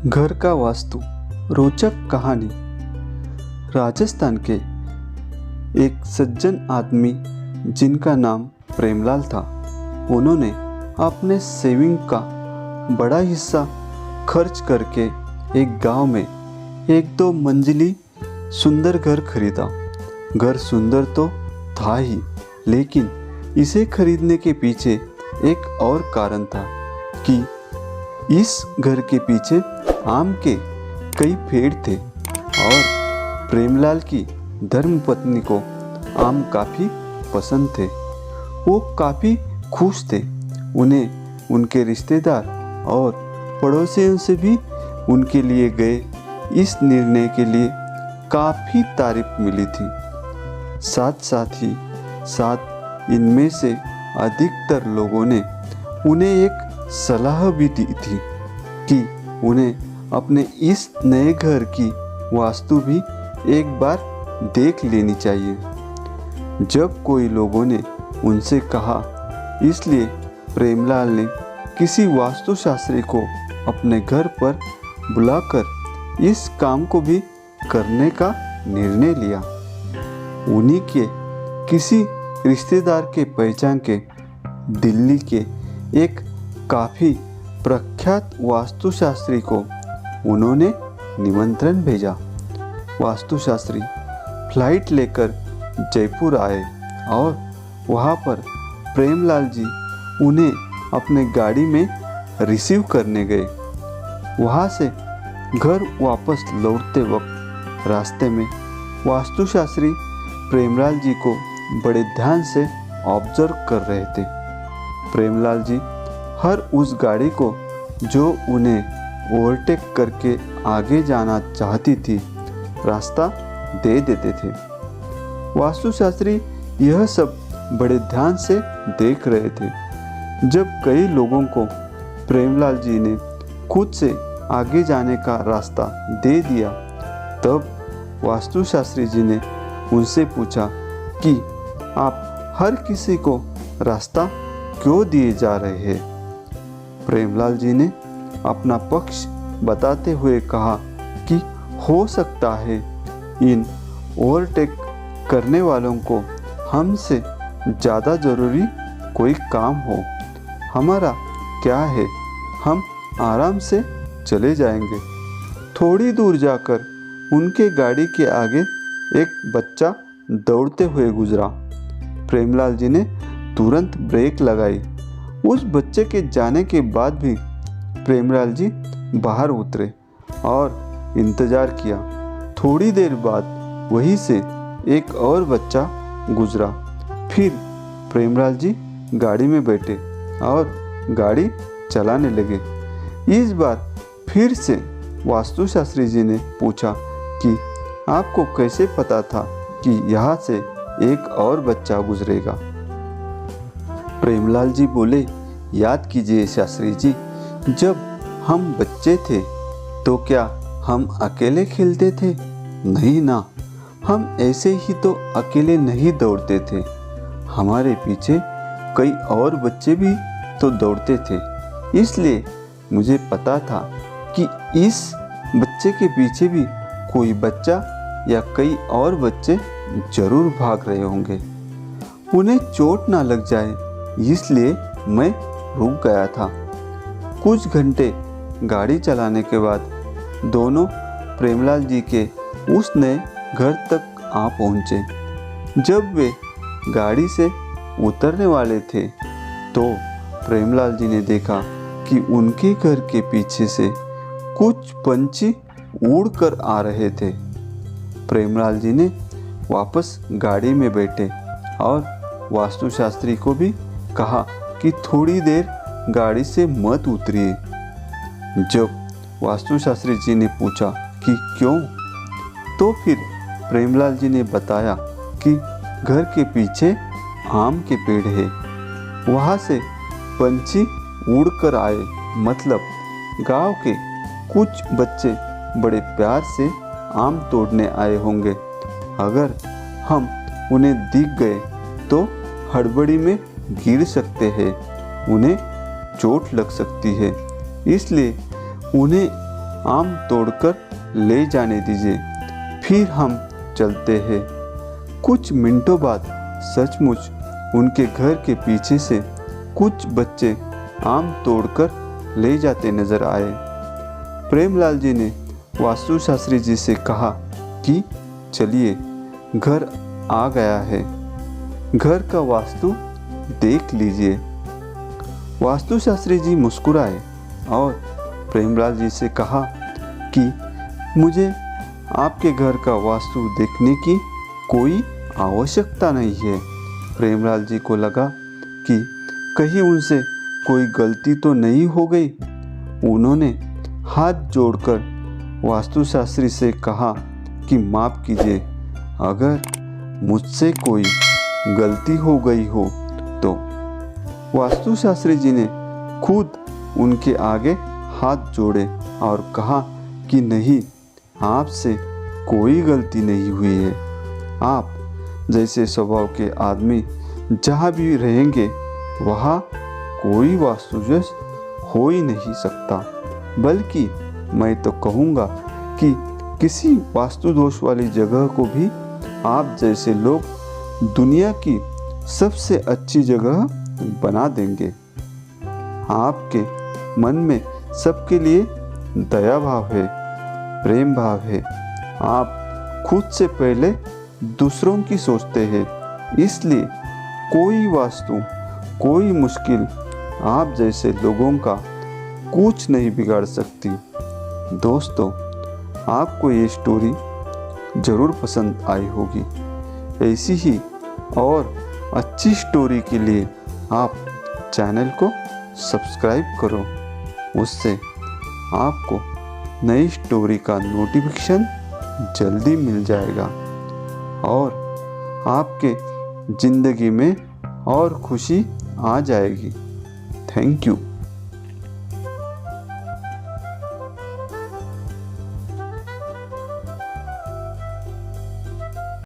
घर का वास्तु रोचक कहानी। राजस्थान के एक सज्जन आदमी जिनका नाम प्रेमलाल था, उन्होंने अपने सेविंग का बड़ा हिस्सा खर्च करके एक गांव में एक दो मंजिली सुंदर घर खरीदा। घर सुंदर तो था ही, लेकिन इसे खरीदने के पीछे एक और कारण था कि इस घर के पीछे आम के कई पेड़ थे और प्रेमलाल की धर्मपत्नी को आम काफ़ी पसंद थे। वो काफ़ी खुश थे। उन्हें उनके रिश्तेदार और पड़ोसियों से भी उनके लिए गए इस निर्णय के लिए काफ़ी तारीफ मिली थी। साथ इनमें से अधिकतर लोगों ने उन्हें एक सलाह भी दी थी कि उन्हें अपने इस नए घर की वास्तु भी एक बार देख लेनी चाहिए। जब कोई लोगों ने उनसे कहा, इसलिए प्रेमलाल ने किसी वास्तुशास्त्री को अपने घर पर बुलाकर इस काम को भी करने का निर्णय लिया। उन्हीं के किसी रिश्तेदार के पहचान के दिल्ली के एक काफ़ी प्रख्यात वास्तुशास्त्री को उन्होंने निमंत्रण भेजा। वास्तुशास्त्री फ्लाइट लेकर जयपुर आए और वहाँ पर प्रेमलाल जी उन्हें अपने गाड़ी में रिसीव करने गए। वहाँ से घर वापस लौटते वक्त रास्ते में वास्तुशास्त्री प्रेमलाल जी को बड़े ध्यान से ऑब्जर्व कर रहे थे। प्रेमलाल जी हर उस गाड़ी को जो उन्हें ओवरटेक करके आगे जाना चाहती थी, रास्ता दे देते थे। वास्तुशास्त्री यह सब बड़े ध्यान से देख रहे थे। जब कई लोगों को प्रेमलाल जी ने खुद से आगे जाने का रास्ता दे दिया, तब वास्तुशास्त्री जी ने उनसे पूछा कि आप हर किसी को रास्ता क्यों दिए जा रहे हैं। प्रेमलाल जी ने अपना पक्ष बताते हुए कहा कि हो सकता है इन ओवरटेक करने वालों को हमसे ज़्यादा ज़रूरी कोई काम हो। हमारा क्या है, हम आराम से चले जाएंगे। थोड़ी दूर जाकर उनके गाड़ी के आगे एक बच्चा दौड़ते हुए गुजरा। प्रेमलाल जी ने तुरंत ब्रेक लगाई। उस बच्चे के जाने के बाद भी प्रेमलाल जी बाहर उतरे और इंतज़ार किया। थोड़ी देर बाद वहीं से एक और बच्चा गुजरा। फिर प्रेमलाल जी गाड़ी में बैठे और गाड़ी चलाने लगे। इस बार फिर से वास्तुशास्त्री जी ने पूछा कि आपको कैसे पता था कि यहाँ से एक और बच्चा गुजरेगा। प्रेमलाल जी बोले, याद कीजिए शास्त्री जी, जब हम बच्चे थे तो क्या हम अकेले खेलते थे? नहीं ना, हम ऐसे ही तो अकेले नहीं दौड़ते थे। हमारे पीछे कई और बच्चे भी तो दौड़ते थे। इसलिए मुझे पता था कि इस बच्चे के पीछे भी कोई बच्चा या कई और बच्चे जरूर भाग रहे होंगे। उन्हें चोट ना लग जाए, इसलिए मैं रुक गया था। कुछ घंटे गाड़ी चलाने के बाद दोनों प्रेमलाल जी के उस नए घर तक आ पहुँचे। जब वे गाड़ी से उतरने वाले थे तो प्रेमलाल जी ने देखा कि उनके घर के पीछे से कुछ पंछी उड़कर आ रहे थे। प्रेमलाल जी ने वापस गाड़ी में बैठे और वास्तुशास्त्री को भी कहा कि थोड़ी देर गाड़ी से मत उतरिए। जब वास्तुशास्त्री जी ने पूछा कि क्यों, तो फिर प्रेमलाल जी ने बताया कि घर के पीछे आम के पेड़ है, वहाँ से पंछी उड़कर आए। मतलब गांव के कुछ बच्चे बड़े प्यार से आम तोड़ने आए होंगे। अगर हम उन्हें दिख गए तो हड़बड़ी में गिर सकते हैं, उन्हें चोट लग सकती है। इसलिए उन्हें आम तोड़कर ले जाने दीजिए, फिर हम चलते हैं। कुछ मिनटों बाद सचमुच उनके घर के पीछे से कुछ बच्चे आम तोड़कर ले जाते नजर आए। प्रेमलाल जी ने वास्तु शास्त्री जी से कहा कि चलिए, घर आ गया है, घर का वास्तु देख लीजिए। वास्तु शास्त्री जी मुस्कुराए और प्रेमलाल जी से कहा कि मुझे आपके घर का वास्तु देखने की कोई आवश्यकता नहीं है। प्रेमलाल जी को लगा कि कहीं उनसे कोई गलती तो नहीं हो गई। उन्होंने हाथ जोड़कर वास्तुशास्त्री से कहा कि माफ़ कीजिए, अगर मुझसे कोई गलती हो गई हो तो। वास्तुशास्त्री जी ने खुद उनके आगे हाथ जोड़े और कहा कि नहीं, आपसे कोई गलती नहीं हुई है। आप जैसे स्वभाव के आदमी जहाँ भी रहेंगे वहाँ कोई वास्तुदोष हो ही नहीं सकता, बल्कि मैं तो कहूँगा कि किसी वास्तु दोष वाली जगह को भी आप जैसे लोग दुनिया की सबसे अच्छी जगह बना देंगे। आपके मन में सबके लिए दया भाव है, प्रेम भाव है। आप खुद से पहले दूसरों की सोचते हैं, इसलिए कोई वास्तु, कोई मुश्किल आप जैसे लोगों का कुछ नहीं बिगाड़ सकती। दोस्तों, आपको ये स्टोरी ज़रूर पसंद आई होगी। ऐसी ही और अच्छी स्टोरी के लिए आप चैनल को सब्सक्राइब करो, उससे आपको नई स्टोरी का नोटिफिकेशन जल्दी मिल जाएगा और आपके ज़िंदगी में और खुशी आ जाएगी। Thank you.